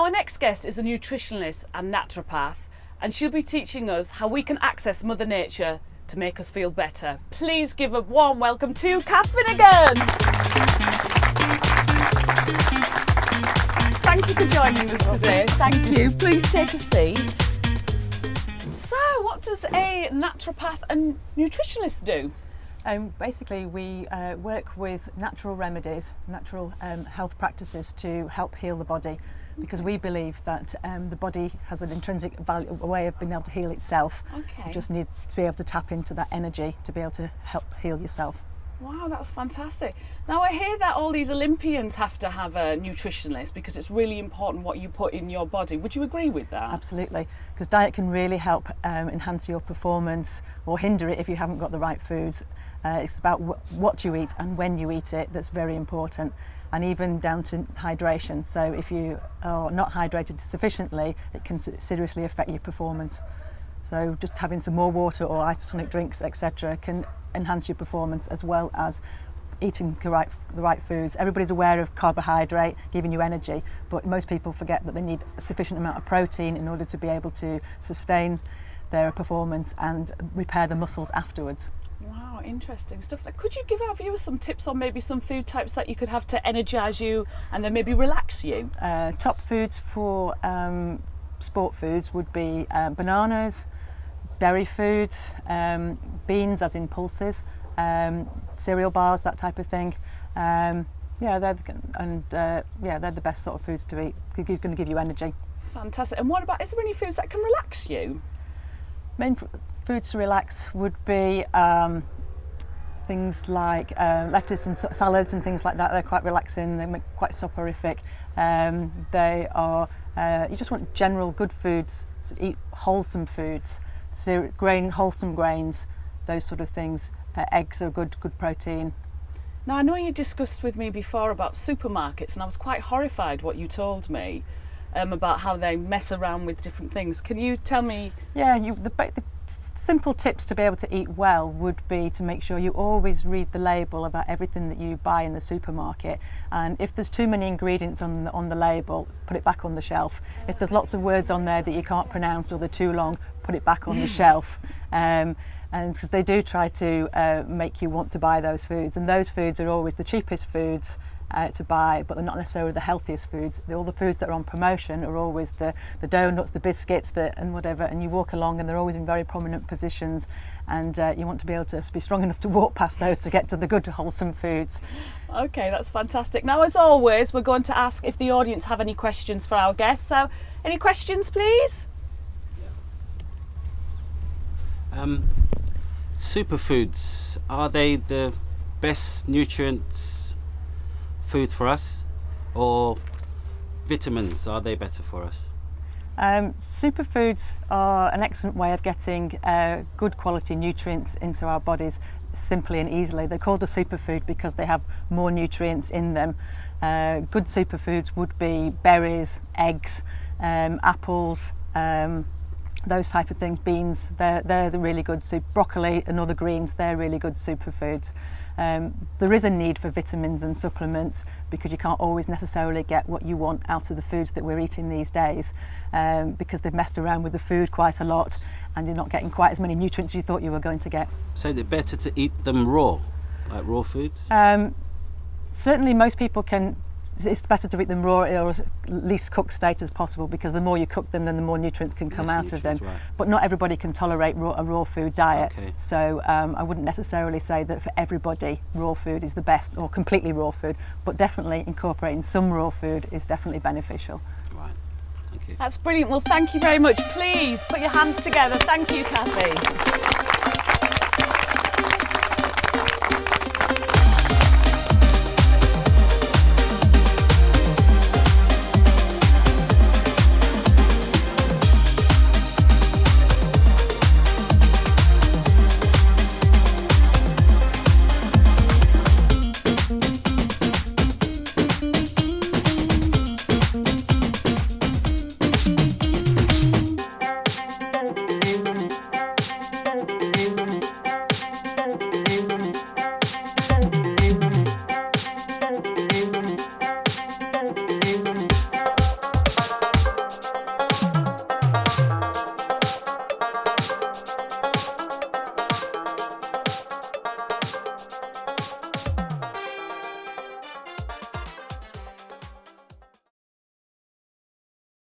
Now our next guest is a nutritionist and naturopath, and she'll be teaching us how we can access Mother Nature to make us feel better. Please give a warm welcome to Cathy Finnegan. Thank you for joining us today. Thank you. Please take a seat. So, what does a naturopath and nutritionist do? Basically, we work with natural remedies, natural health practices to help heal the body, because we believe that the body has an intrinsic value, a way of being able to heal itself. Okay. You just need to be able to tap into that energy to be able to help heal yourself. Wow, that's fantastic. Now I hear that all these Olympians have to have a nutritionist because it's really important what you put in your body. Would you agree with that? Absolutely, because diet can really help enhance your performance or hinder it if you haven't got the right foods. It's about what you eat and when you eat it that's very important, and even down to hydration. So if you are not hydrated sufficiently, it can seriously affect your performance. So just having some more water or isotonic drinks, etc., can enhance your performance, as well as eating the right foods. Everybody's aware of carbohydrate giving you energy, but most people forget that they need a sufficient amount of protein in order to be able to sustain their performance and repair the muscles afterwards. Wow, interesting stuff. Now, could you give our viewers some tips on maybe some food types that you could have to energise you and then maybe relax you? Top foods for sport foods would be bananas, dairy food, beans as in pulses, cereal bars, that type of thing. They're the best sort of foods to eat. They're going to give you energy. Fantastic. And what about, is there any foods that can relax you? Main foods to relax would be things like lettuce and salads and things like that. They're quite relaxing. They make quite soporific. They are. You just want general good foods. So eat wholesome foods, wholesome grains, those sort of things. Eggs are good protein. Now I know you discussed with me before about supermarkets, and I was quite horrified what you told me about how they mess around with different things. Can you tell me? Yeah, the simple tips to be able to eat well would be to make sure you always read the label about everything that you buy in the supermarket, and if there's too many ingredients on the label, put it back on the shelf. If there's lots of words on there that you can't pronounce or they're too long, put it back on the shelf. And because they do try to make you want to buy those foods, and those foods are always the cheapest foods to buy, but they're not necessarily the healthiest foods. All the foods that are on promotion are always the donuts, the biscuits, and whatever, and you walk along and they're always in very prominent positions, and you want to be able to be strong enough to walk past those to get to the good wholesome foods. Okay, that's fantastic. Now as always, we're going to ask if the audience have any questions for our guests. So any questions, please? Superfoods, are they the best nutrients foods for us, or vitamins, are they better for us? Superfoods are an excellent way of getting good quality nutrients into our bodies simply and easily. They're called a superfood because they have more nutrients in them. Good superfoods would be berries, eggs, apples, those type of things, beans, they're the really good soup. Broccoli and other greens, they're really good superfoods. There is a need for vitamins and supplements because you can't always necessarily get what you want out of the foods that we're eating these days, because they've messed around with the food quite a lot and you're not getting quite as many nutrients as you thought you were going to get. So is it better to eat them raw, like raw foods? Certainly most people can. It's better to eat them raw or at least cooked state as possible, because the more you cook them, then the more nutrients can come out of them. Right. But not everybody can tolerate a raw food diet. Okay. So I wouldn't necessarily say that for everybody raw food is the best or completely raw food, but definitely incorporating some raw food is definitely beneficial. Right, thank you. That's brilliant. Well, thank you very much. Please put your hands together. Thank you, Cathy.